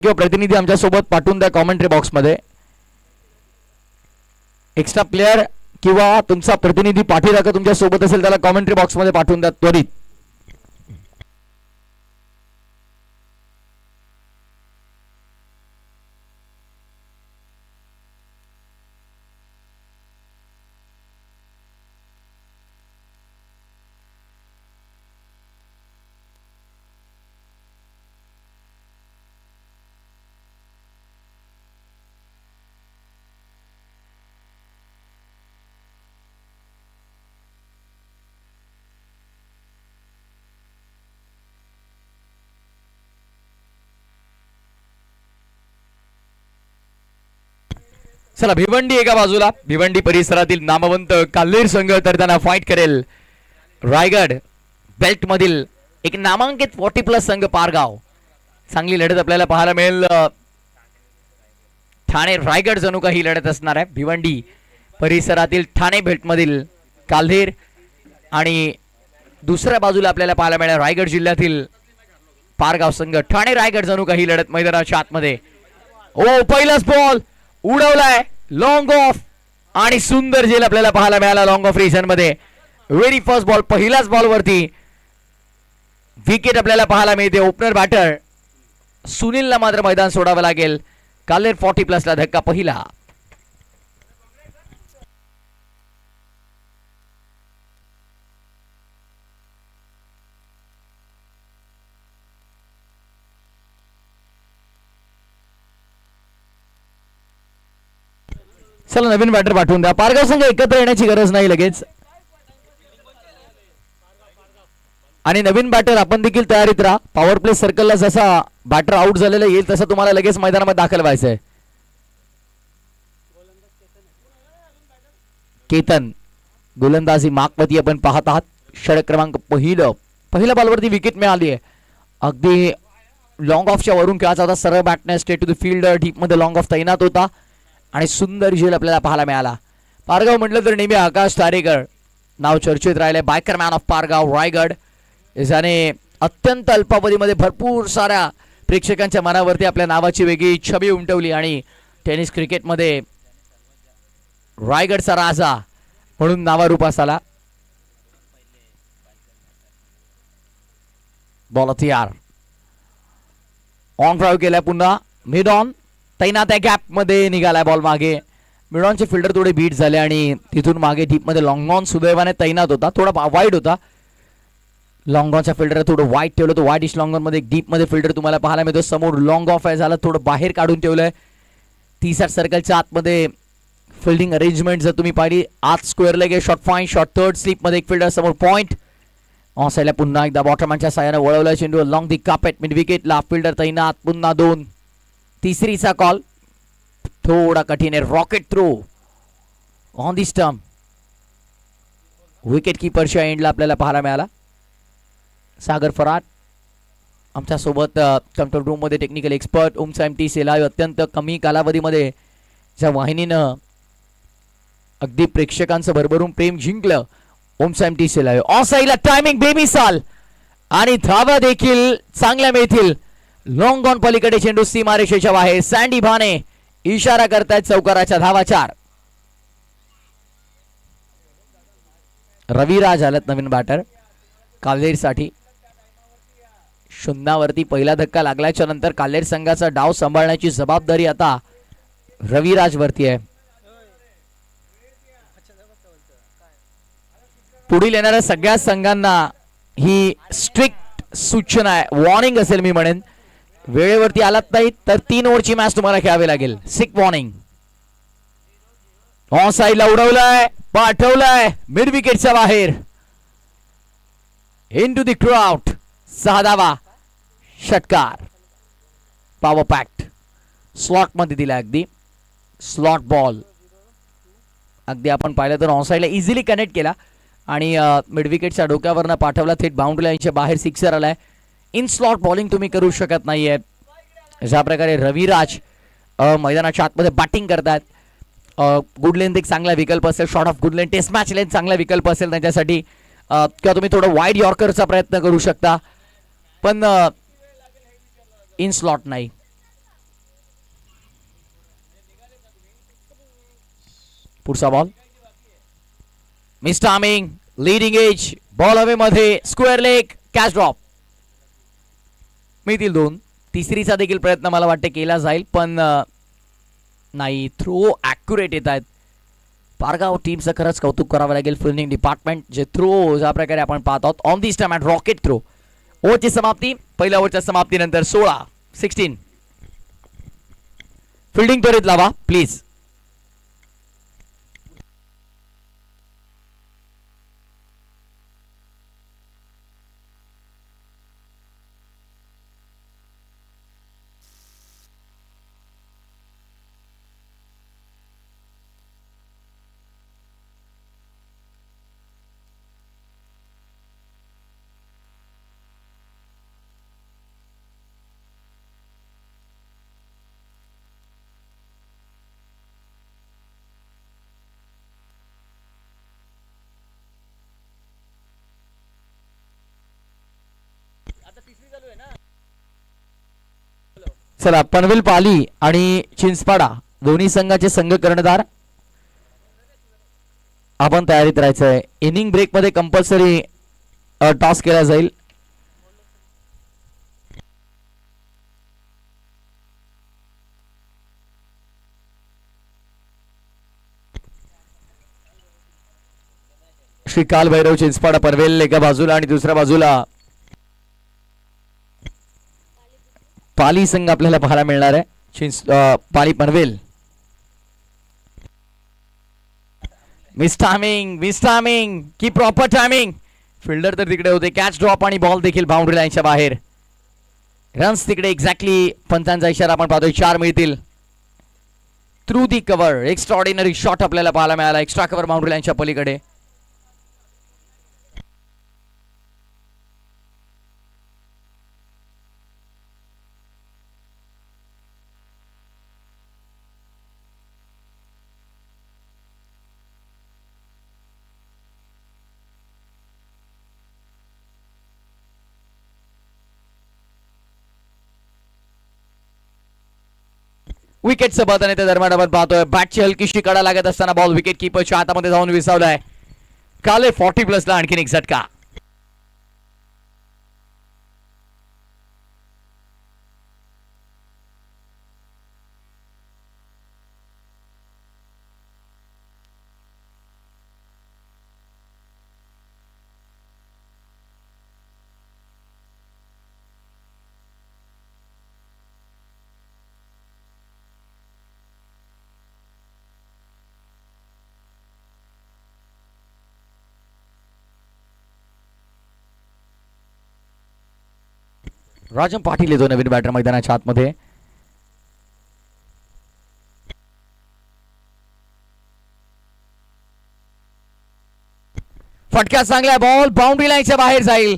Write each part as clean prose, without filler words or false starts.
किंवा प्रतिनिधी आमच्या सोबत पाठवून द्या कॉमेंट्री बॉक्समध्ये. एक्स्ट्रा प्लेयर किंवा तुमचा प्रतिनिधी पाठीराखा तुमच्या सोबत असेल त्याला कॉमेंट्री बॉक्समध्ये पाठवून द्या त्वरित. चला, भिवंडी एका बाजूला, भिवंडी परिसरातील नामवंत काल्हेर संघ तर त्यांना फाईट करेल रायगड बेल्ट मधील एक नामांकित 40+ संघ पारगाव. चांगली लढत आपल्याला पाहायला मिळेल. ठाणे रायगड जणू काही लढत असणार आहे. भिवंडी परिसरातील ठाणे बेल्ट मधील काल्हेर आणि दुसऱ्या बाजूला आपल्याला पाहायला मिळेल रायगड जिल्ह्यातील पारगाव संघ. ठाणे रायगड जणू काही लढत मैदानाच्या आतमध्ये. ओ, पहिलाच बॉल उडवलाय लॉंग ऑफ आणि सुंदर झेल आपल्याला पाहायला मिळाला लॉंग ऑफ रिजन मध्ये. व्हेरी फर्स्ट बॉल, पहिल्याच बॉल वरती विकेट आपल्याला पाहायला मिळते. ओपनर बॅटर सुनीलला मात्र मैदान सोडावं लागेल. काल्हेर 40+ ला धक्का पहिला. चला, नवीन बॅटर पाठवून द्या. पारगाव संघ एकत्र येण्याची गरज नाही लगेच. आणि नवीन बॅटर आपण देखील तयारीत राहा. पॉवर प्ले सर्कलला जसा बॅटर आउट झालेला येईल तसं तुम्हाला लगेच मैदानामध्ये दाखल व्हायचंय. केतन गोलंदाजी मागवती आपण पाहत आहात. षटक क्रमांक पहिल्या बॉलवरती विकेट मिळाली आहे. अगदी लॉंग ऑफच्या वरून खेळाचा होता. सरळ बॅटने straight to the field deep मध्ये लॉंग ऑफ तैनात होता आणि सुंदर झेल आपल्याला पाहायला मिळाला. पारगाव म्हटलं तर नेहमी आकाश तारेकर नाव चर्चेत राहिले. Biker man of Pargaon Raigad ज्याने अत्यंत अल्पावधीमध्ये भरपूर साऱ्या प्रेक्षकांच्या मनावरती आपल्या नावाची वेगळी छबी उमटवली आणि टेनिस क्रिकेटमध्ये रायगडचा राजा म्हणून नावारूपास आला. बॉल तयार, ऑन ड्राईव्ह केलाय. पुन्हा मिड ऑन तैनात आहे. गॅप मध्ये निघालाय बॉल मागे. मिड ऑनचे फिल्डर थोडे बीट झाले आणि तिथून मागे डीप मध्ये लॉंग ऑन सुदैवाने तैनात होता. थोडा वाईड होता. लॉंग ऑनच्या फिल्डर थोडं वाईट ठेवलं. तो वाईट इश लॉंग ऑन मध्ये डीप मध्ये फिल्डर तुम्हाला पाहायला मिळतो. समोर लॉंग ऑफ आहे झाला, थोडं बाहेर काढून ठेवलंय. 30 सर्कलच्या आतमध्ये फिल्डिंग अरेंजमेंट जर तुम्ही पाहिली, आत स्क्वेअर लेग आहे. Short fine, short third slip मध्ये एक फिल्डर समोर पॉइंट. ऑन साईडला पुन्हा एकदा बॉटरमॅनच्या साह्याने वळवलं चेंडू long the carpet mid wicket ला. फिल्डर तैनात. पुन्हा 2. तिसरीचा कॉल थोडा कठीण आहे. Rocket throw on the stump. Wicket कीपरच्या एंडला आपल्याला पाहायला मिळाला. सागर फराट आमच्या सोबत कंट्रोल रूम मध्ये टेक्निकल एक्सपर्ट. ओमचा MT लाईव्ह अत्यंत कमी कालावधीमध्ये ज्या वाहिनीनं अगदी प्रेक्षकांचं भरभरून प्रेम जिंकलं. ओमचा MT लाईव्ह ऑन साईडला टायमिंग बेमिसाल आणि धावा देखील चांगल्या मिळतील. लॉंग ऑन पलीकडे चेंडू सीमारेषेच्या बाहेर. सँडी भाने इशारा करतायत चौकाराच्या धावा 4. रविराज आलेत नवीन बॅटर काल्हेर साठी. शून्यावरती पहिला धक्का लागल्याच्या नंतर काल्हेर संघाचा डाव सांभाळण्याची जबाबदारी आता रविराज वरती आहे. पुढील येणाऱ्या सगळ्या संघांना ही स्ट्रिक्ट सूचना आहे, वॉर्निंग असेल मी म्हणेन. वेळेवरती आलात नाही तर 3 ओव्हरची मॅच तुम्हाला खेळावी लागेल. सिक वॉर्निंग. ऑन साईडला उडवलाय, पाठवलाय मिड विकेटच्या बाहेर. In to the crowd. 6 धावा. षटकार. पॉवर पॅक्ट स्लॉट मध्ये दिला. अगदी स्लॉट बॉल. अगदी आपण पाहिलं तर ऑन साईडला इझिली कनेक्ट केला आणि मिड विकेटच्या डोक्यावरनं पाठवला. थेट बाउंड्री लाईनच्या बाहेर सिक्सर आलाय. इन स्लॉट बॉलिंग तुम्ही करू शकत नाहीये. ज्या प्रकारे रविराज मैदानाच्या आतमध्ये बॅटिंग करतात. गुड लेंथ एक चांगला विकल्प असेल. Short of good length, test match length चांगला विकल्प असेल त्यांच्यासाठी. किंवा तुम्ही थोडं वाईड यॉर्करचा प्रयत्न करू शकता, पण इन स्लॉट नाही. पुढचा ball miss timing leading edge ball हवे मध्ये स्क्वेअर लेग कॅच ड्रॉप मिळतील 2. तिसरीचा देखील प्रयत्न मला वाटते केला जाईल पण नाही थ्रो ॲक्युरेट येत आहेत. पारगाव टीमचं खरंच कौतुक करावं लागेल. फिल्डिंग डिपार्टमेंट जे थ्रो ज्या प्रकारे आपण पाहत आहोत on this time at rocket throw. ओव्हरची समाप्ती पहिल्या ओव्हरच्या समाप्तीनंतर 16 फिल्डिंग त्वरित लावा प्लीज. चला पनवेल पाली आणि चिंचपाडा दोन्ही संघाचे संघ कर्णधार आपण तयारीत राहायचंय. इनिंग ब्रेक मध्ये कंपल्सरी टॉस केला जाईल. श्री काल भैरव चिंचपाडा पनवेल एका बाजूला आणि दुसऱ्या बाजूला पाली संघ आपल्याला पाहायला मिळणार आहे. पाली पनवेल मिस टायमिंग की प्रॉपर टायमिंग. फिल्डर तर तिकडे होते. कॅच ड्रॉप आणि बॉल देखील बाउंड्री लाईनच्या बाहेर. रन्स तिकडे एक्झॅक्टली पंचांचा इशारा आपण पाहतोय 4 मिळतील. Through the cover extraordinary shot आपल्याला पाहायला मिळाला. एक्स्ट्रा कव्हर बाउंड्री लाईनच्या पलीकडे. विकेटचं बदल येते दरम्यान आपण पाहतोय. बॅटची हलकीशी कडा लागत असताना बॉल विकेट किपरच्या हातामध्ये जाऊन विसावलाय. काले 40+ ला आणखीन एक झटका. राजन पाटील येतो नवीन बॅटर मैदानाच्या आतमध्ये. फटका चांगला बॉल बाउंड्री लाईनच्या बाहेर जाईल.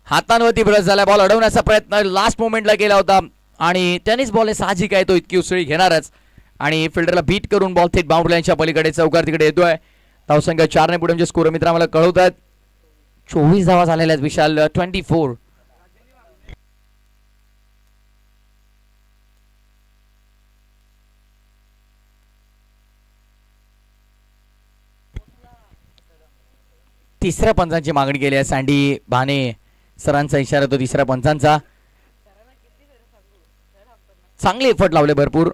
हातांवरती ब्रश झाला. बॉल अडवण्याचा प्रयत्न लास्ट मोमेंटला केला होता आणि त्यानेच बॉल साहजिक आहे तो इतकी उसळी घेणारच आणि फिल्डरला बीट करून बॉल थेट बाउंड्री लाईनच्या पलीकडे चौकार तिकडे येतोय. धावसंख्या 4 ने पुढे म्हणजे स्कोर मित्र आम्हाला कळवत आहेत. 24 धावा झालेल्या आहेत विशाल. 24. तिसऱ्या पंचांची मागणी केली आहे. सँडी भाने सरांचा इशारा तो तिसऱ्या पंचांचा. चांगले एफर्ट लावले भरपूर.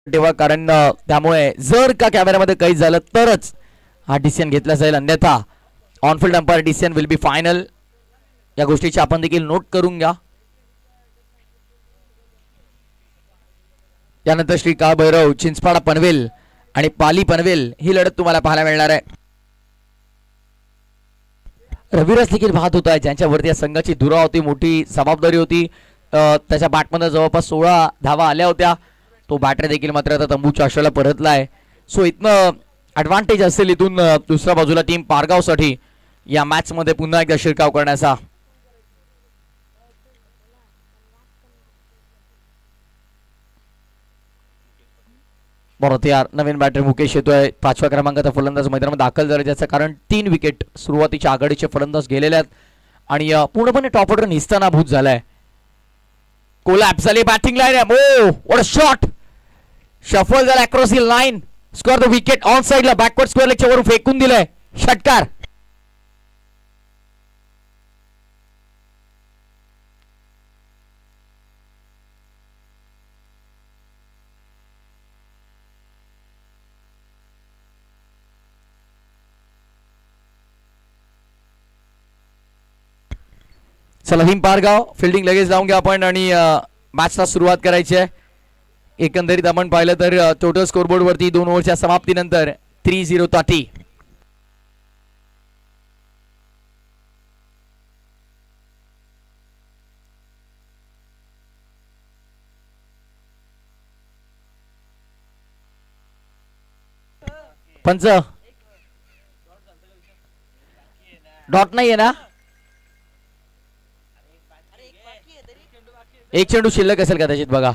तेव्हा कारण त्यामुळे जर का कॅमेऱ्यामध्ये काही झालं तरच हा डिसिजन घेतला जाईल. अन्यथा on-field umpire decision will be final. या गोष्टीची आपण देखील नोट करून घ्या. त्यानंतर श्री काळ भैरव चिंचपाडा पनवेल आणि पाली पनवेल ही लढत तुम्हाला पाहायला मिळणार आहे. रविराज देखील पाहत होता ज्यांच्यावरती या संघाची धुरा होती, मोठी जबाबदारी होती. त्याच्या बॅटमध्ये जवळपास 16 धावा आल्या होत्या. तो बॅटर देखील मात्र आता तंबूच्या आश्रयाला परतलाय. सो इथनं ॲडव्हान्टेज असेल इथून दुसऱ्या बाजूला टीम पारगावसाठी या मॅच मध्ये पुन्हा एकदा शिरकाव करण्याचा. बरोबर यार, नवीन बॅटर मुकेश येतोय. 5व्या क्रमांकाचा फलंदाज मैदानामध्ये दाखल झाला, ज्याचं कारण 3 विकेट सुरुवातीच्या आघाडीचे फलंदाज गेलेले आहेत आणि पूर्णपणे टॉप ऑर्डर निस्तानाभूत झालाय. कोलॅप्स झाली batting line. Oh what a shot, shuffle झाला across the line. Score the wicket on साइडला बॅकवर्ड स्क्वेअर लेगच्या वरून फेकून दिलाय. षटकार. चला हिम पारगाव फिल्डिंग लगेच लावून घ्या आपण आणि मॅचला सुरुवात करायची आहे. एकंदरीत आपण पाहिलं तर टोटल स्कोरबोर्ड वरती 2 ओव्हरच्या समाप्तीनंतर 3-0 ताटी. पंच डॉट नाहीये ना, एक चेंडू शिल्लक असेल कदाचित बघा.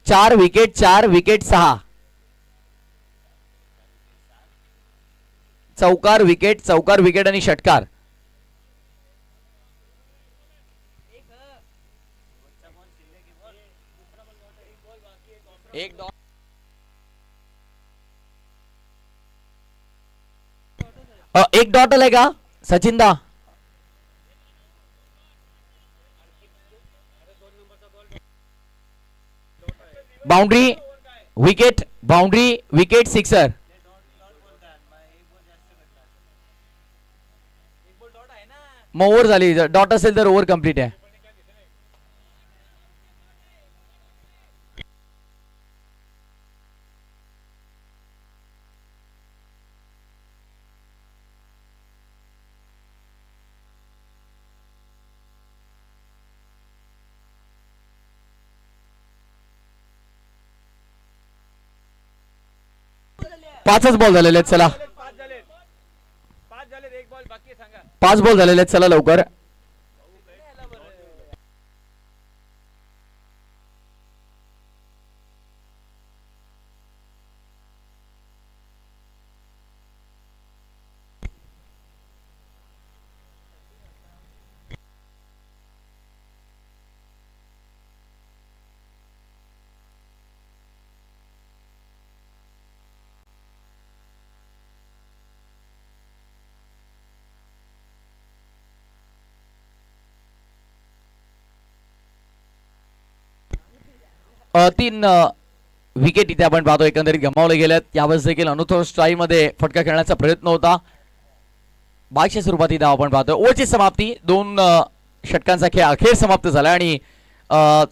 4 विकेट 6 चौकार विकेट आणि षटकार. एक डॉट आलाय का सचिन दा? Boundary wicket sixer. मग ओव्हर झाली. डॉट असेल तर ओव्हर कंप्लीट आहे. पाचच बॉल झालेले आहेत. चला 5 बॉल झालेले आहेत. चला लवकर. तीन विकेट इथे आपण पाहतो एकंदरीत गमावले गेलेत. यावेळेस देखील अनुथोर स्टाईल मध्ये फटका खेळण्याचा प्रयत्न होता. 22 सुरुवाती धाव आपण पाहतो. ओव्हरची समाप्ती 2 षटकांचा खेळ अखेर समाप्त झाला आणि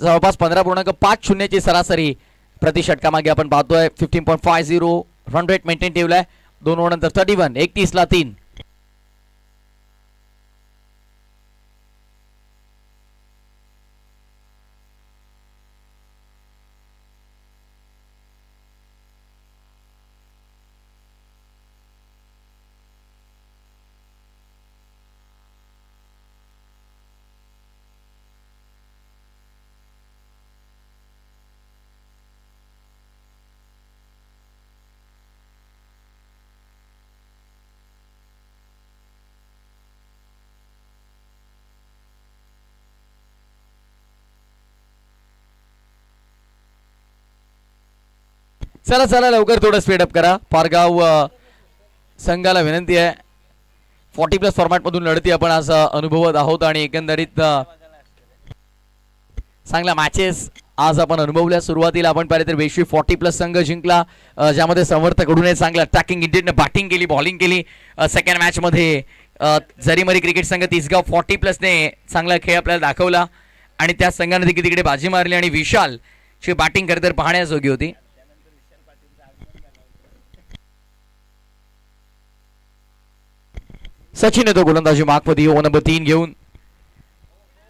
जवळपास 15.50 ची सरासरी प्रति षटकामागे आपण पाहतोय. 15.50 रन रेट मेंटेन ठेवलाय. 2 ओव्हर नंतर 31 31 ला 3. चला चला लवकर थोडं स्पीडअप करा. पारगाव संघाला विनंती आहे. 40+ फॉर्मॅट मधून लढती आपण आज अनुभवत आहोत आणि एकंदरीत चांगल्या मॅचेस आज आपण अनुभवल्या. सुरुवातीला आपण पाहिले तर वेशी 40+ संघ जिंकला, ज्यामध्ये समर्थकडून चांगलं अटॅकिंग इंडियन बॅटिंग केली, बॉलिंग केली. सेकंड मॅच मध्ये जरीमरी क्रिकेट संघ तिसगाव 40+ ने चांगला खेळ आपल्याला दाखवला आणि त्या संघाने देखील तिकडे बाजी मारली आणि विशाल ची बॅटिंग खरं तर पाहण्याजोगी होती. सचिन येतो गोलंदाजी मार्कमध्ये ओव्हर नंबर 3 घेऊन.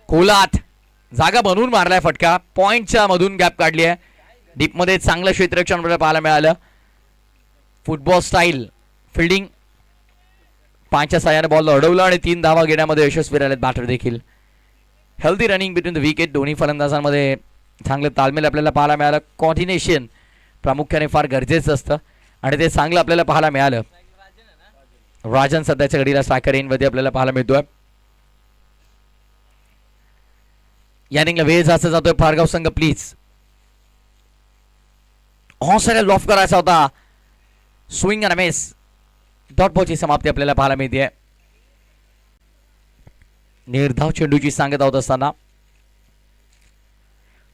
कोलात जागा बनवून मारलाय फटका. पॉइंटच्या मधून गॅप काढली आहे. डीप मध्ये चांगलं क्षेत्ररक्षण आपल्याला पाहायला मिळालं. Football style fielding. 5च्या साह्याने बॉल अडवला आणि 3 धावा घेण्यामध्ये यशस्वी राहिलेत बॅटर देखील. Healthy running between the wicket. दोन्ही फलंदाजांमध्ये चांगलं ताळमेळ आपल्याला पाहायला मिळालं. कॉर्डिनेशन प्रामुख्याने फार गरजेचं असतं आणि ते चांगलं आपल्याला पाहायला मिळालं. राजन सध्याच्या घडीला स्ट्रायकर रेंजमध्ये आपल्याला पाहायला मिळतोय. या इनिंगला वेळ जास्त जातोय फारगाव संघ. प्लीज हॉसऱ्या लॉफ करायचा होता. स्विंग आणि मिस. डॉट बॉलची समाप्ती आपल्याला पाहायला मिळते. निर्धाव चेंडूची सांगत आहोत असताना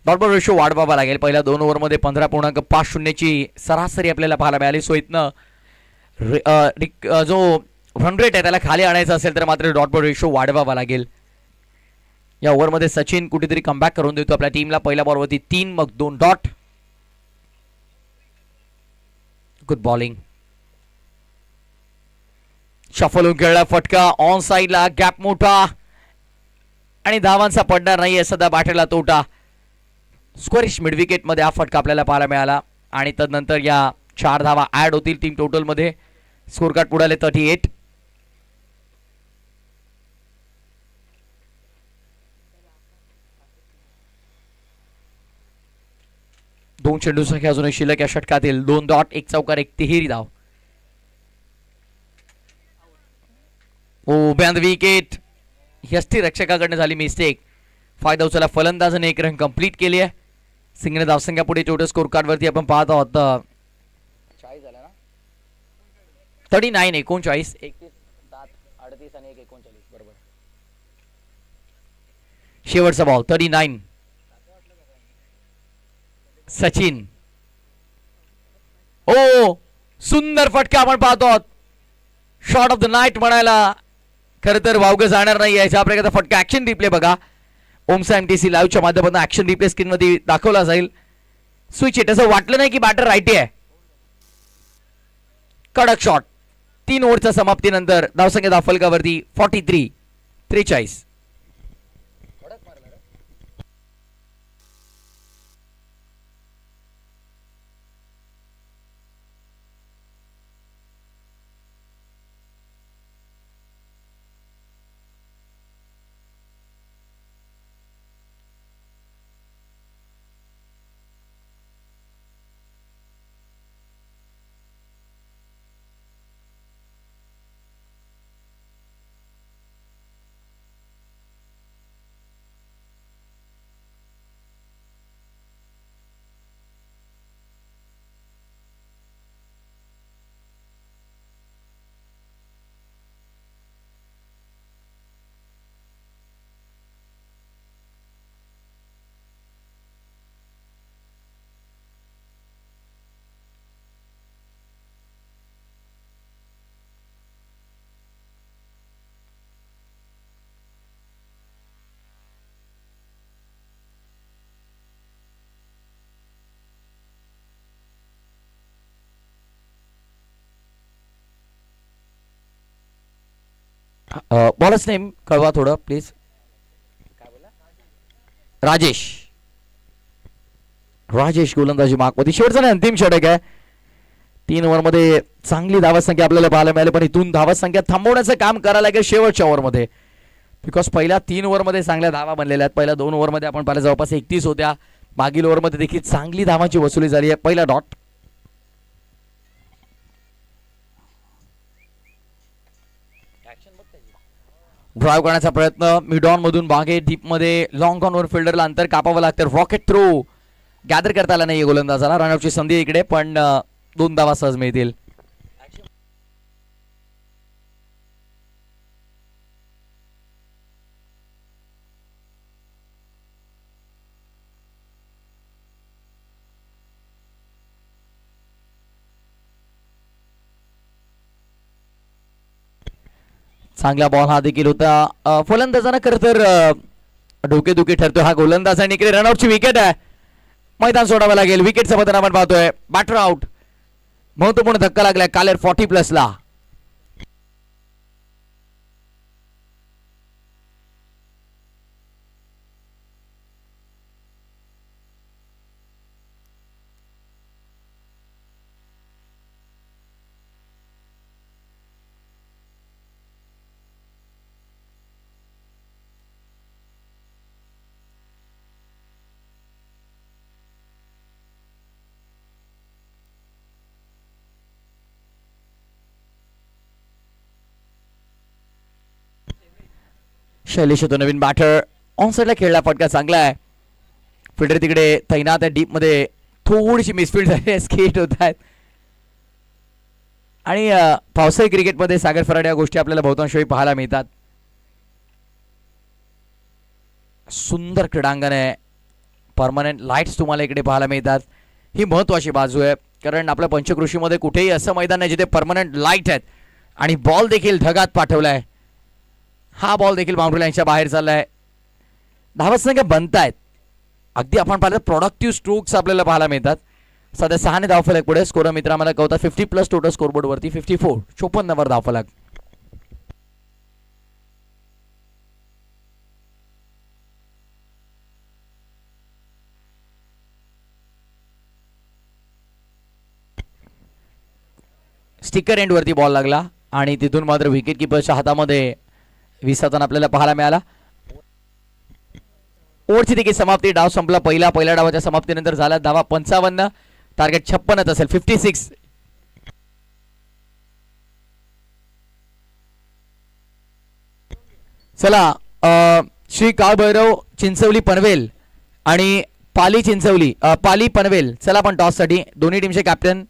डॉट बॉल रेशो वाढवावा लागेल. पहिल्या 2 ओव्हरमध्ये 15.50ची सरासरी आपल्याला पाहायला मिळाली. सो इथनं जो रन रेट आहे त्याला खाली आणायचा असेल तर मात्र डॉट बॉल रेशो वाढवावा लागेल. या ओव्हरमध्ये सचिन कुठेतरी कमबॅक करून देतो आपल्या टीमला. पहिल्या बॉलवरती 3 मग 2 डॉट. Good bowling. शफल होऊन खेळला फटका ऑन साइडला. गॅप मोठा आणि धावांचा पडणार नाहीये सध्या बॅटरला तोटा. स्कोरिश मिड विकेट मध्ये हा फटका आपल्याला पाहायला मिळाला आणि तदनंतर या 4 धावा ऍड होतील टीम टोटल मध्ये. स्कोर कार्ड पुढे आले 38. दोन चेंडू संख्या अजूनही शिल्लक या षटकातील. 2 डॉट 1 चौकार 1 तिहेरी धाव. ओ बँड विकेट. यष्टी रक्षकाकडनं झाली मिस्टेक. फायदा उचलला फलंदाजाने. 1 रन कंप्लीट केली आहे. सिंगने धावसंख्या पुढे टोटल स्कोर कार्ड वरती आपण पाहत आहोत 39 झाला ना. 39 39 31 7 38 आणि 1 39 बरोबर. शेवटचा बॉल 39. सचिन. ओ सुंदर फटका आपण पाहतो आहोत. शॉट ऑफ द नाईट म्हणायला खरं तर वावगं जाणार नाही. याच्या प्रकारचा फटका. ऍक्शन रिप्ले बघा. ओमसा MTC लाईव्हच्या माध्यमातून ऍक्शन रिप्ले स्क्रीन मध्ये दाखवला जाईल. Switch hit. असं वाटलं नाही की बॅटर राईटी आहे. कडक शॉट. 3 ओव्हरच्या समाप्तीनंतर धावसंख्या दाफलकावरती 43. बॉलच नेम कळवा थोडं प्लीज. राजेश. राजेश गोलंदाजी मार्कमध्ये. शेवटचा अंतिम षटक आहे. 3 ओव्हरमध्ये चांगली धावसंख्या आपल्याला पाहायला मिळाली पण इथून धावसंख्या थांबवण्याचं काम करायला लागेल शेवटच्या ओव्हरमध्ये. बिकॉज पहिल्या 3 ओव्हरमध्ये चांगल्या धावा बनलेल्या आहेत. पहिल्या 2 ओव्हरमध्ये आपण पाहिलं जवळपास 31 होत्या. मागील ओव्हरमध्ये देखील चांगली धावांची वसुली झाली आहे. पहिला डॉट. ड्राइव्ह करण्याचा प्रयत्न. मिड ऑन मधून बागे डीप मध्ये लॉंग ऑन वर फिल्डरला अंतर कापावं लागतं. रॉकेट थ्रो गॅदर करता आला नाही गोलंदाजाला. रनआउटची संधी इकडे पण 2 धावा सहज मिळतील. चांगला बॉल हा देखील होता. फलंदाजांना खरं तर डोकेदुखी ठरतोय हा गोलंदाज आणि इकडे रनआउटची विकेट आहे. मैदान सोडावं लागेल. विकेटचं पतन आपण पाहतोय. Batter out. महत्वपूर्ण धक्का लागलाय कालेर 40+ ला. शैलेश होतो नवीन बॅटर. ऑन साईडला खेळला, फटका चांगला आहे. फिल्डर तिकडे तैनात आहे. डीप मध्ये थोडीशी मिसफील्ड झाली, स्केट होत आहेत. आणि पावसाळी क्रिकेटमध्ये सागर फराड या गोष्टी आपल्याला बहुतांश वेळी पाहायला मिळतात. सुंदर क्रीडांगण आहे. परमनंट लाईट्स तुम्हाला इकडे पाहायला मिळतात. ही महत्वाची बाजू आहे, कारण आपल्या पंचकृषीमध्ये कुठेही असं मैदान आहे जिथे परमनंट लाईट आहेत. आणि बॉल देखील ढगात पाठवलाय. हा बॉल देखील बाउंड्री लाईनच्या बाहेर चाललाय. धावसंख्या बनतायत. अगदी आपण पाहिलं प्रोडक्टिव्ह स्ट्रोक्स आपल्याला पाहायला मिळतात. सध्या 6 ने धावफलक पुढे. स्कोर मित्र आम्हाला कळतात 50+ टोटल स्कोरबोर्ड वरती 54, 54 धावफलक. स्टिकर एंड वरती बॉल लागला आणि तिथून मात्र विकेट किपरच्या हातामध्ये विसाताना आपल्याला पाहायला मिळाला. ओव्हरची देखील समाप्ती. डाव संपला. पहिल्या डावाच्या समाप्तीनंतर झाला धावा 55. टार्गेट 56 असेल. 56. चला श्री काळभैरव चिंचवली पनवेल आणि पाली पनवेल. चला पण टॉस साठी दोन्ही टीमचे कॅप्टन.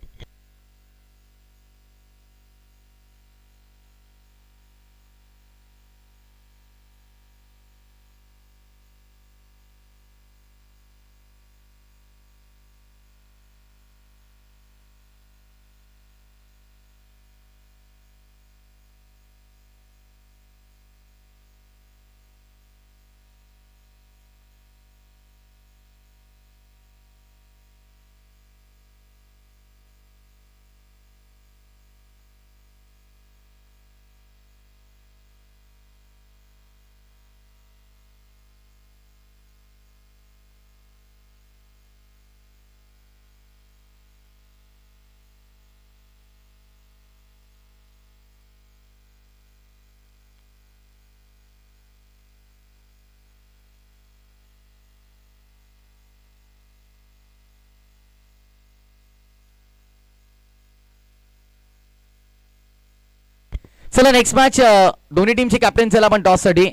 चला नेक्स्ट मॅच. दोन्ही टीमचे कॅप्टन. चला पण टॉस साठी.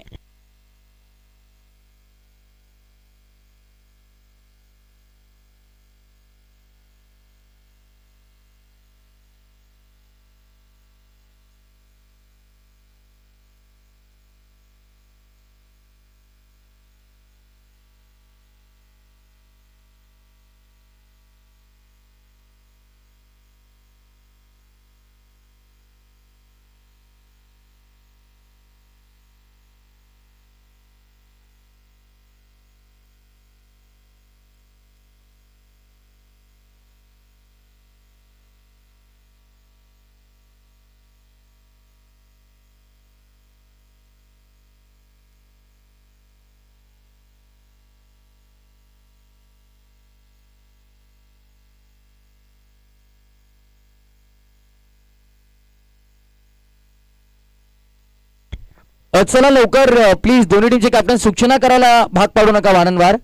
चला लवकर प्लीज दोन्ही टीमचे कॅप्टन सूचना करायला भाग पाडू नका वारंवार.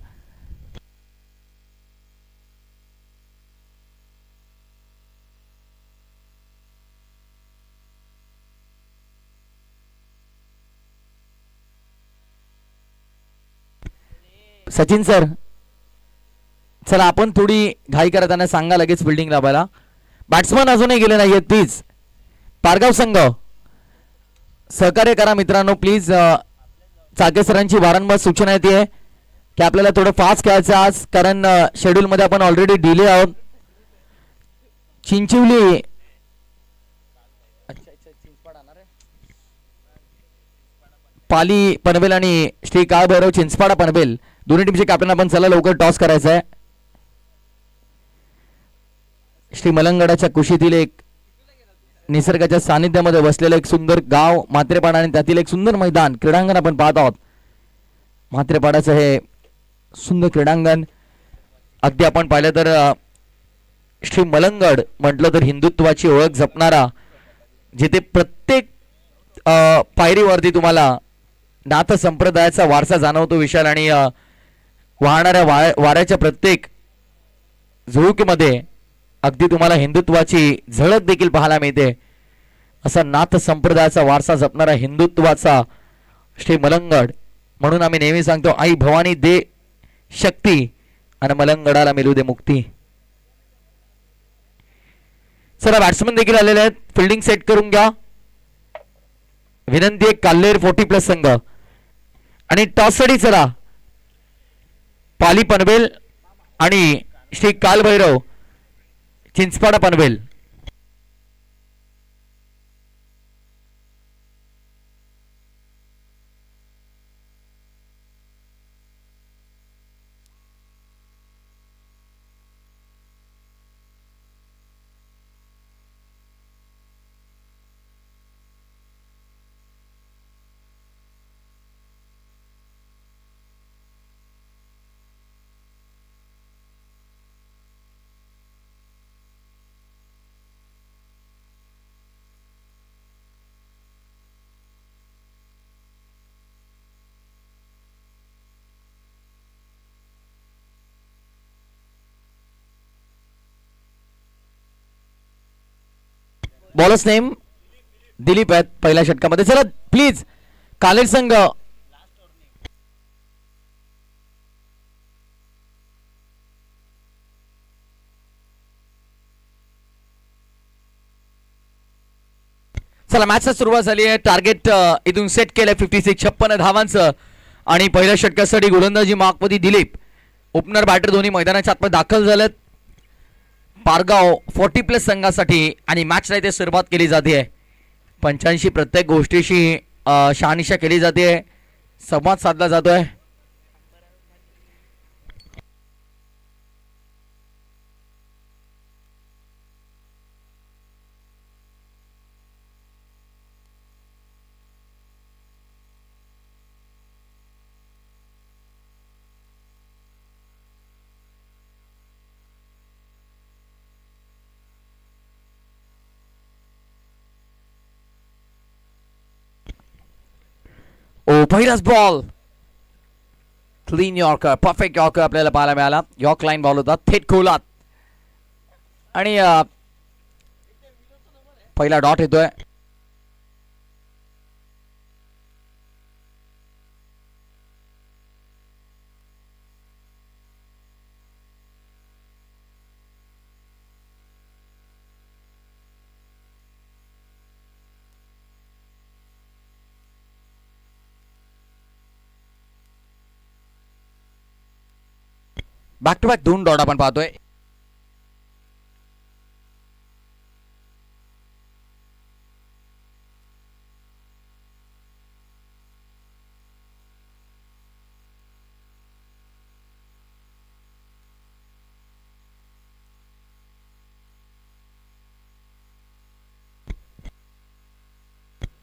सचिन सर, चला आपण थोडी घाई करताना सांगा लगेच फिल्डिंग लावायला. बॅट्समन अजूनही गेले नाहीयेत. प्लीज पारगाव संघ सहकार्य करा मित्रांनो प्लीज. चाके सरांची वारंवार सूचना येते की आपल्याला थोडं फास्ट खेळायचं आज, कारण शेड्यूल मध्ये आपण ऑलरेडी डिले आहोत. चिंचवली पाली पनवेल आणि श्री काळभैरव चिंचपाडा पनवेल दोन्ही टीमचे कॅप्टन आपण चला लवकर टॉस करायचा आहे. श्री मलंगडाच्या कुशीतील एक निसर्गाच्या सानिध्यामध्ये बसलेलं एक सुंदर गाव म्हात्रेपाडा आणि त्यातील एक सुंदर मैदान क्रीडांगण आपण पाहत आहोत. म्हात्रेपाडाचं हे सुंदर क्रीडांगण अगदी आपण पाहिलं तर श्री मलंगड म्हटलं तर हिंदुत्वाची ओळख जपणारा, जिथे प्रत्येक पायरीवरती तुम्हाला नाथ संप्रदायाचा वारसा जाणवतो विशाल, आणि वाहणाऱ्या वाऱ्याच्या प्रत्येक झुळूकीमध्ये अगदी तुम्हाला हिंदुत्वाची झळक देखील पाहायला मिळते. असा नाथ संप्रदायाचा वारसा जपणारा हिंदुत्वाचा श्री मलंगड म्हणून आम्ही नेहमी सांगतो आई भवानी दे शक्ती आणि मलंगडाला मिळू दे मुक्ती. चला बॅट्समन देखील आलेले आहेत. फिल्डिंग सेट करून घ्या विनंती आहे. काल्लेर 40+ संघ आणि टॉससाठी चला पाली पनवेल आणि श्री कालभैरव चिंचपाडा पनवेल. बॉलर्स नेम दिलीप आहेत पहिल्या षटकामध्ये. चला प्लीज कालेर संघ चला मॅचला सुरुवात झाली आहे. टार्गेट इथून सेट केलंय 56 धावांचं आणि पहिल्या षटकासाठी गोलंदाजी मार्कमध्ये दिलीप. ओपनर बॅटर दोन्ही मैदानाच्या आतमध्ये दाखल झालेत पारगाव 40+ संघासाठी आणि मॅचला इथे सुरुवात केली जाते. पंचांशी प्रत्येक गोष्टीशी शहानिशा केली जाते. संवाद साधला जातोय. पहिलाच ball clean yorker perfect yorker आपल्याला पाहायला मिळाला. यॉर्क लाईन बॉल होता थेट खोलात आणि पहिला डॉट येतोय. बॅक टू बॅक 2 डॉट आपण पाहतोय.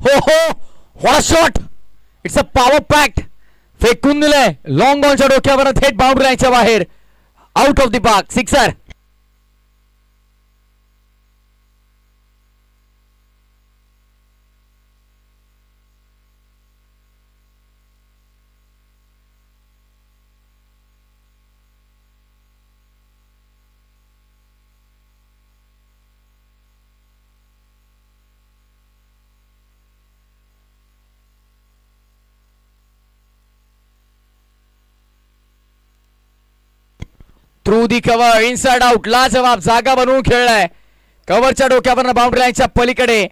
हो हो what shot. It's a power pact. फेकून दिलंय लॉंग बॉलच्या डोक्यावर थेट बाउंड्री लाईनच्या बाहेर. Out of the park sixer. Through the cover inside out. लाजवाब जागा बनवून खेळलाय. कव्हरच्या डोक्यावर बाउंड्री लाईनच्या पलीकडे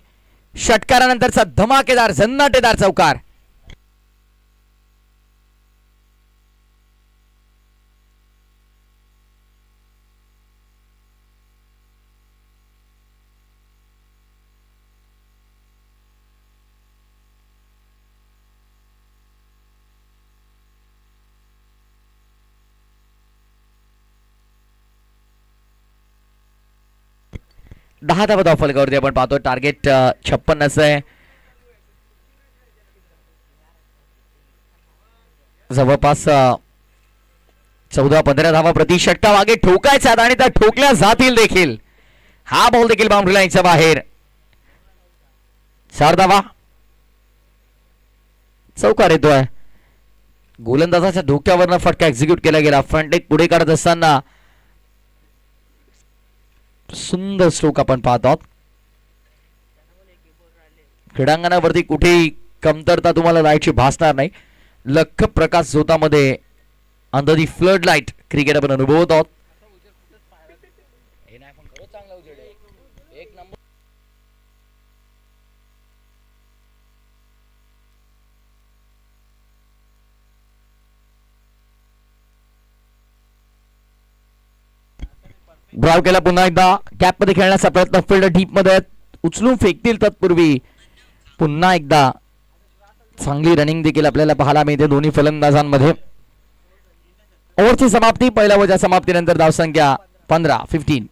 षटकारानंतरचा धमाकेदार झन्नाटेदार चौकार. दहा धावा फलकावरती आपण पाहतो. टार्गेट 56 आहे. जवळपास 14-15 धावा प्रति षटका मागे ठोकायच्या आणि त्या ठोकल्या जातील देखील. हा बॉल देखील बाउंड्री लाईनच्या बाहेर. 4 धावा. चौकार येतोय. गोलंदाजाच्या धोक्यावरनं फटका एक्झिक्यूट केला गेला. फ्रंट लेग पुढे काढत असताना सुंदर स्ट्रोक आपण पाहत आहोत. क्रीडांगणावरती कुठेही कमतरता तुम्हाला लाईटची भासणार नाही. लख प्रकाश झोतामध्ये under the flood light cricket आपण अनुभवत आहोत. ड्राव केला पुन्हा एकदा कॅप मध्ये खेळण्याचा प्रयत्न. फिल्डर डीप मध्ये उचलून फेकतील तत्पूर्वी पुन्हा एकदा चांगली रनिंग देखील आपल्याला पाहायला मिळते दोन्ही फलंदाजांमध्ये. ओव्हरची समाप्ती. पहिल्या ओव्हरच्या समाप्तीनंतर धावसंख्या 15-15.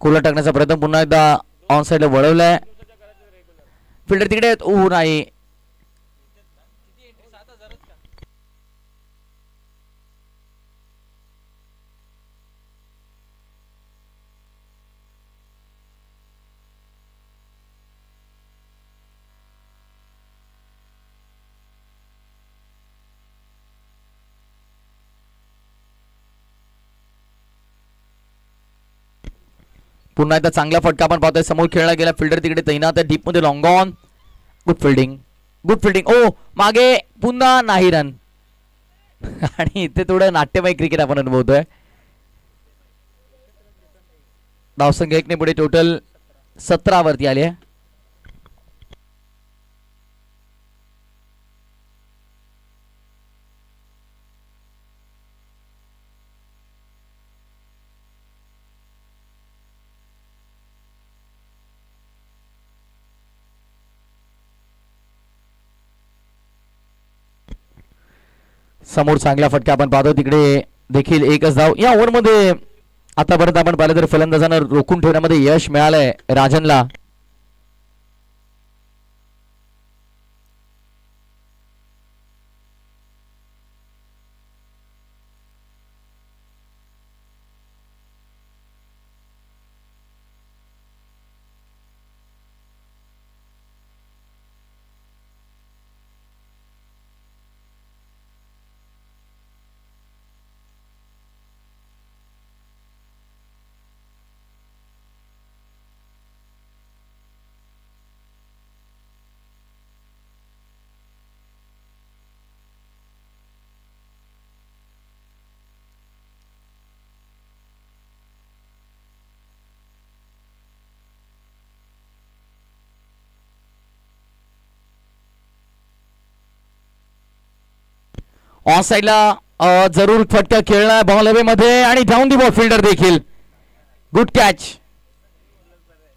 कोला टाकण्याचा प्रयत्न पुन्हा एकदा ऑन साइडला वळवलाय. फिल्डर तिकडे नाही. पुन्हा एकदा चांगला फटका आपण पाहतोय. समोर खेळला गेला. फिल्डर तिकडे तैनात आहे. डीप मध्ये long on. Good fielding. Good fielding. ओ मागे पुन्हा नाही रन. आणि इथे थोडं नाट्यमय क्रिकेट आपण अनुभवतोय. धावसंख्या 1 ने पुढे टोटल 17 वरती आली आहे. समोर चांगला फटका आपण पाहतो. तिकडे देखील एकच धाव या ओव्हरमध्ये आतापर्यंत आपण पाहिलं तर फलंदाजांना रोखून ठेवण्यामध्ये यश मिळालंय राजनला. ऑन साइडला जरूर फटका खेळला बॉल हवे मध्ये आणि डाऊन दी बॉल. फिल्डर देखील गुड कॅच.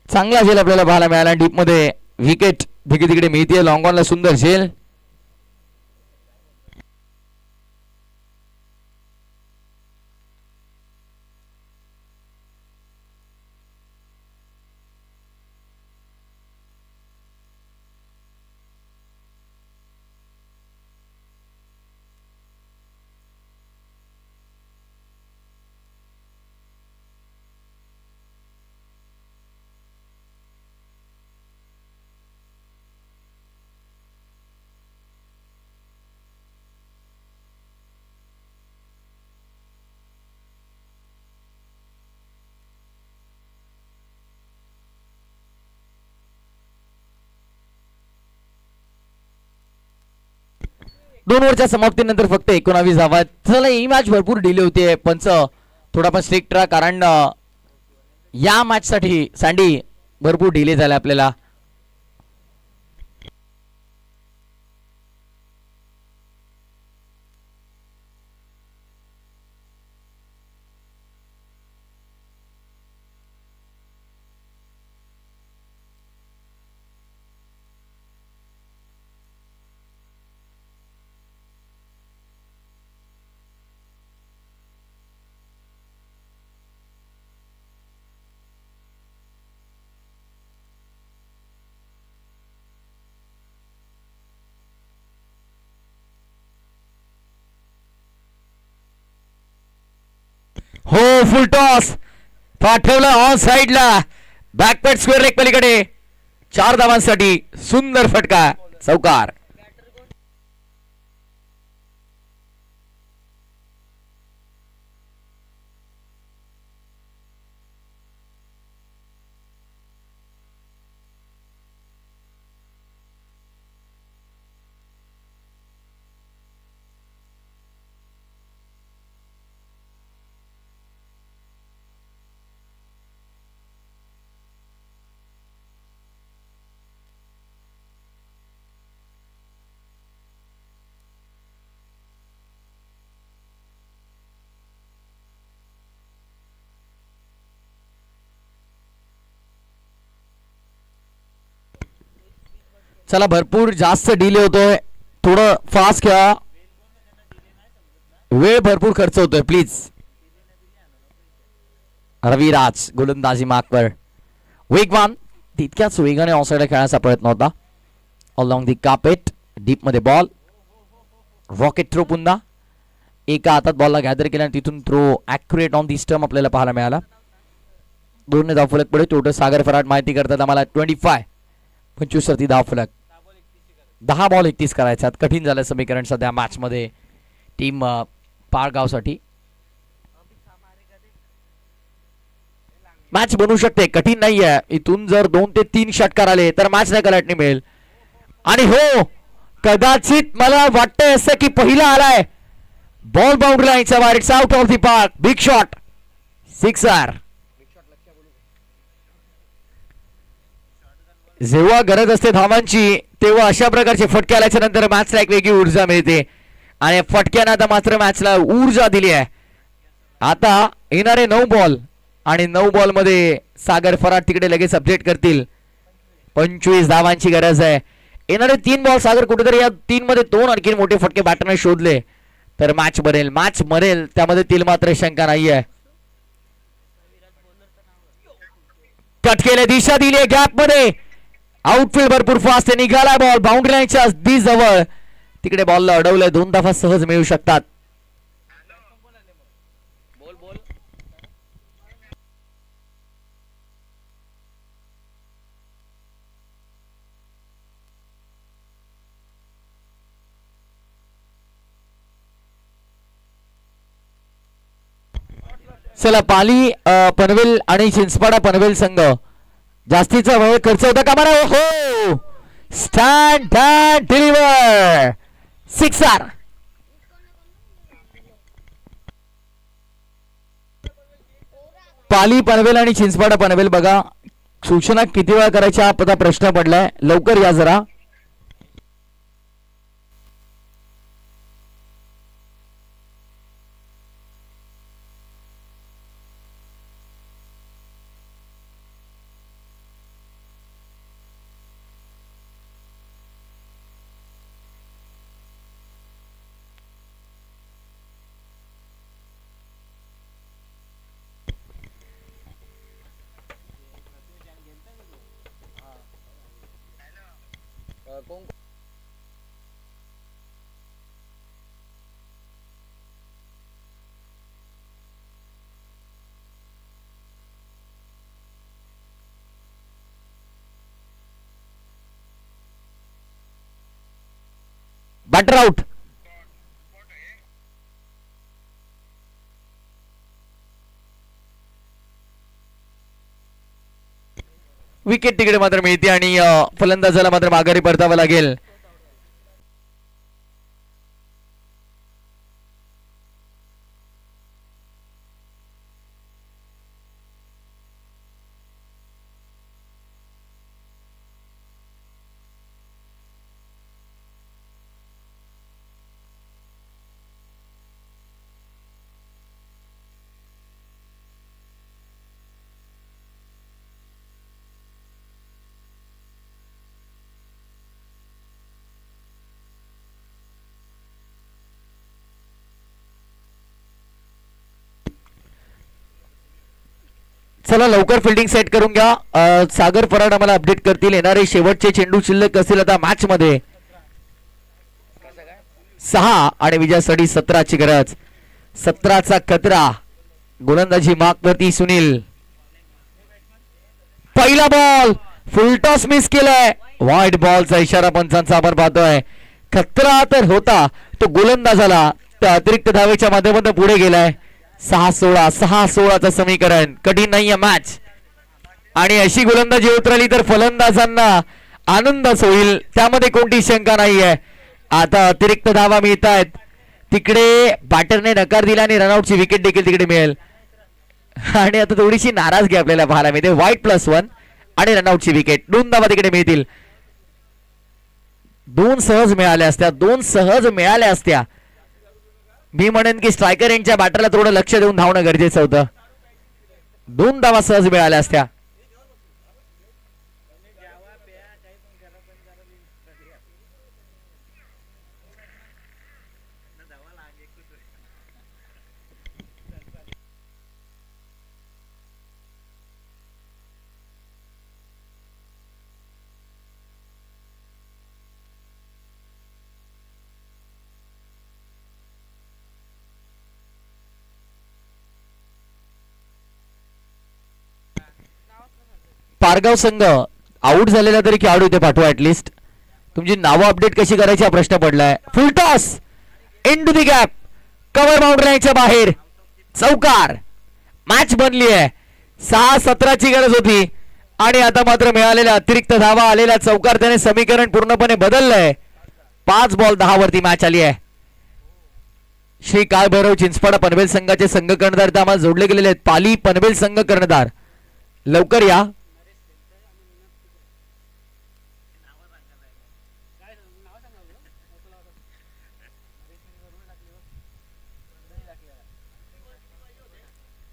चांगला झेल आपल्याला पाहायला मिळाला. डीप मध्ये विकेट तिकडे तिकडे मिळते. लॉंग ऑनला सुंदर झेल. 2 ओव्हरच्या समाप्तीनंतर फक्त 19 धावा. चला ही मॅच भरपूर डिले होते. पंच थोडा पण स्ट्रिक्ट राहा, कारण या मॅच साठी सँडी भरपूर डिले झाला आपल्याला. हो, फुल टॉस पाठवला ऑन साइडला, बॅकपॅट स्क्वेअर लेग पलीकडे 4 धावांसाठी सुंदर फटका, चौकार. चला भरपूर जास्त डिले होतोय, थोडं फास्ट खेळा, वेळ भरपूर खर्च होतोय प्लीज. रविराज गोलंदाजी मार्कवर वेगवान, तितक्याच वेगाने ऑफसाइड खेळण्याचा प्रयत्न होता. अलॉंग दी कार्पेट डीप मध्ये बॉल, रॉकेट थ्रो पुन्हा एका हातात बॉलला गॅदर केला आणि तिथून throw accurate on the stump आपल्याला पाहायला मिळाला. 2 धाव फलक पुढे टोटल सागर फराट माहिती करतात आम्हाला 25 धाव फलक. 10 बॉल 31 करायच्यात. कठीण झालं समीकरण सध्या मॅच मध्ये टीम पारगावसाठी. मॅच बनवू शकते, कठीण नाहीये. इथून जर 2 ते 3 षटकार आले तर मॅच नाही कलाटणी मिळेल. आणि हो, कदाचित मला वाटतंय असं की पहिला आलाय बॉल बाउंड्री लाईनच्या बाहेर. It's out of the park, big shot, sixer. जेव्हा गरज असते धावांची तेव्हा अशा प्रकारचे फटके आल्याच्या नंतर मॅचला एक वेगळी ऊर्जा मिळते आणि फटक्यानं आता मात्र मॅचला ऊर्जा दिली आहे. आता येणारे 9 बॉल आणि 9 बॉल मध्ये सागर फराट तिकडे लगेच अपडेट करतील. 25 धावांची गरज आहे. येणारे 3 बॉल सागर कुठेतरी या 3 मध्ये 2 आणखी मोठे फटके बॅटरने शोधले तर मॅच बनेल, मॅच मरेल, त्यामध्ये तिल मात्र शंका नाहीये. कट केले, दिशा दिली गॅप मध्ये, आउटफील्ड भरपूर फास्ट आहे, निघाला बॉल बाउंड्री लाईनच्या अगदी जवळ, तिकडे बॉलला अडवलंय. 2 धावा सहज मिळू शकतात. चला पाली पनवेल आणि चिंचपाडा पनवेल संघ जास्तीचा वेळ खर्च होता का बरं. हो, stand and deliver, sixer. Pali Panvel आणि चिंचपाडा पनवेल बघा, सूचना किती वेळा करायच्या हा प्रश्न पडलाय, लवकर या जरा. Batter out. विकेट तिकडे मात्र मिळते आणि फलंदाजाला मात्र माघारी परतावं लागेल. चला लवकर फिल्डिंग सेट करून घ्या. सागर फराड आम्हाला अपडेट करतील. येणारे शेवटचे चेंडू शिल्लक असतील आता मॅच मध्ये 6 आणि विजयासाठी 17ची गरज. 17चा खतरा. गोलंदाजी मार्क वरती सुनील. पहिला बॉल फुलटॉस मिस केलाय. वाईट बॉलचा इशारा पंचांचा आपण पाहतोय. खतरा तर होता तो गोलंदाजाला. त्या अतिरिक्त धावेच्या माध्यमातून पुढे गेलाय. 6-16 समीकरण. कठीण नाहीये मॅच आणि अशी गोलंदाजी होत राहिली तर फलंदाजांना आनंदच होईल, त्यामध्ये कोणती शंका नाहीये. आता अतिरिक्त धावा मिळत आहेत. तिकडे बॅटरने नकार दिला आणि रनआउटची विकेट देखील तिकडे मिळेल आणि आता थोडीशी नाराजगी आपल्याला पाहायला मिळते. वाईट +1 आणि रनआउटची विकेट. 2 धावा तिकडे मिळतील. 2 सहज मिळाल्या असत्या. मी म्हणेन की स्ट्रायकर यांच्या बॅटरला थोडं लक्ष देऊन धावणं गरजेचं होतं. 2 धावा सहज मिळाल्या असत्या. पारगाव संघ आउट झालेला तरी खेळाडू इथे पाठवा. ऍटलिस्ट तुमची नावं अपडेट कशी करायची हा प्रश्न पडलाय. Full toss into the gap. Cover boundary लाईनच्या बाहेर. चौकार. मॅच बनली आहे. 6-17ची गरज होती आणि आता मात्र मिळालेल्या अतिरिक्त धावा आलेल्या चौकार त्याने समीकरण पूर्णपणे बदललंय. 5 बॉल 10 वरती मॅच आली आहे. श्री काळभैरव चिंचपाडा पनवेल संघाचे संघ कर्णधार इथं आम्हाला जोडले गेलेले आहेत. पाली पनवेल संघ कर्णधार लवकर या.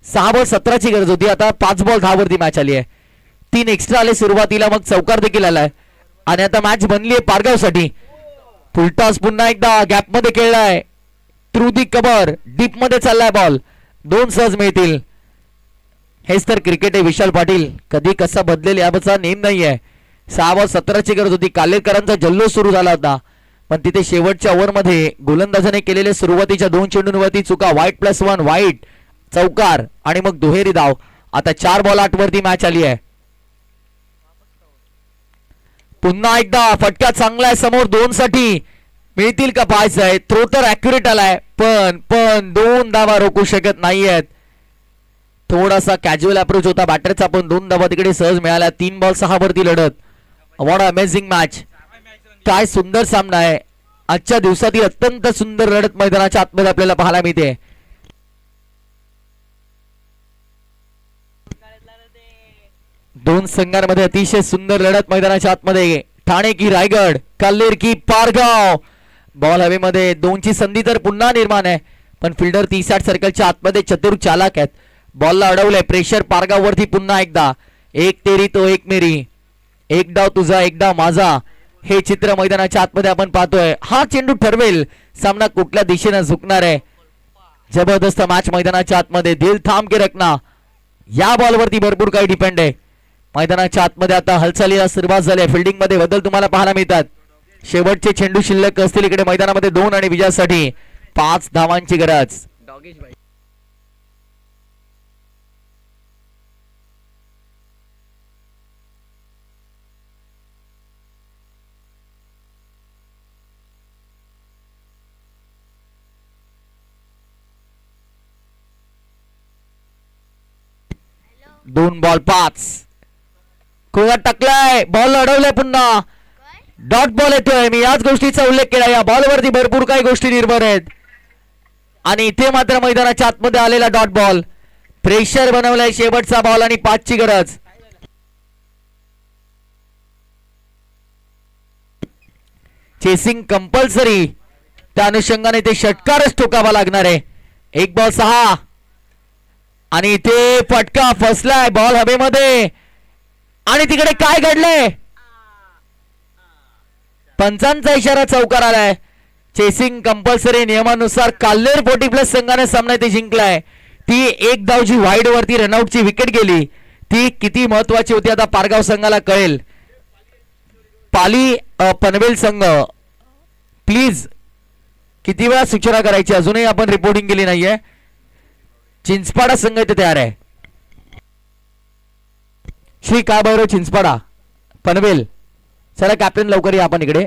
सहा बॉल 17ची गरज होती. आता 5 बॉल 10 वरती मॅच आली आहे. 3 एक्स्ट्रा आले सुरुवातीला, मग चौकार देखील आलाय आणि आता मॅच बनली आहे पारगाव साठी. फुलटॉस पुन्हा एकदा गॅप मध्ये खेळलाय. थ्रू दी कव्हर डीप मध्ये चाललाय बॉल. 2 सहज मिळतील. हेच तर क्रिकेट आहे विशाल पाटील. कधी कसा बदलेल याचा नेम नाहीये. 6 बॉल 17ची गरज होती. कालेकरांचा जल्लोष सुरू झाला होता पण तिथे शेवटच्या ओव्हरमध्ये गोलंदाजाने केलेल्या सुरुवातीच्या 2 चेंडूंवरती चुका. वाईट +1 वाईट चौकार आणि मग दुहेरी धाव. आता 4 बॉल 8 वरती मॅच आली आहे. पुन्हा एकदा फटका चांगला आहे समोर 2 साठी. मिळतील का पाहायचंय. थ्रो तर ऍक्युरेट आलाय पण 2 धावा रोखू शकत नाहीयेत. थोडासा कॅज्युअल अप्रोच होता बॅटरचा पण 2 धावा तिकडे सहज मिळाल्या. 3 बॉल 6 वरती लढत. What amazing match. काय सुंदर सामना आहे. आजच्या दिवसातील अत्यंत सुंदर लढत मैदानाच्या आतमध्ये आपल्याला पाहायला मिळते. दोन संघांमध्ये अतिशय सुंदर लढत मैदानाच्या आतमध्ये. ठाणे की रायगड, कल्लेर की पारगाव. बॉल हवेमध्ये. 2ची संधी तर पुन्हा निर्माण आहे पण फिल्डर 30 सर्कलच्या आतमध्ये चतुर चालाक आहेत. बॉलला अडवलंय. प्रेशर पारगाव वरती पुन्हा एकदा. एक तेरी तो एक मेरी. एक डाव तुझा एक डाव माझा. हे चित्र मैदानाच्या आतमध्ये आपण पाहतोय. हा चेंडू ठरवेल सामना कुठल्या दिशेने झुकणार आहे. जबरदस्त मॅच मैदानाच्या आतमध्ये. दिल थांब के रखना या बॉलवरती भरपूर काही डिपेंड आहे. मैदानाच्या आतमध्ये आता हालचालीला सुरुवात झाली. फिल्डिंग मध्ये बदल तुम्हाला पाहायला मिळतात. शेवटचे चेंडू शिल्लक असतील इकडे मैदानामध्ये 2 आणि विजयासाठी 5 धावांची गरज. दोन बॉल 5. खोळा टाकलाय. बॉल अडवलाय पुन्हा. डॉट बॉल येतोय. मी याच गोष्टीचा उल्लेख केला. या बॉलवरती भरपूर काही गोष्टी निर्भर आहेत आणि इथे मात्र मैदानाच्या आतमध्ये आलेला डॉट बॉल. प्रेशर बनवलाय. शेवटचा बॉल आणि 5ची गरज. Chasing compulsory. त्या अनुषंगाने ते षटकारच ठोकावा लागणार आहे. 1 बॉल 6 आणि इथे फटका फसलाय. बॉल हवेमध्ये आणि तिकडे काय घडलंय. पंचांचा इशारा. चौकार आलाय. चेसिंग कंपल्सरी नियमानुसार काल्लेर 40+ संघाने सामना इथे जिंकलाय. ती 1 धावची वाईड वरती रनआउटची विकेट गेली. ती किती महत्वाची होती आता पारगाव संघाला कळेल. पाली पनवेल संघ प्लीज किती वेळा सूचना करायची, अजूनही आपण रिपोर्टिंग केली नाहीये. चिंचपाडा संघ इथे तयार आहे. श्री काळभैरव चिंचपाडा पनवेल, चला कॅप्टन लवकर या आपण इकडे.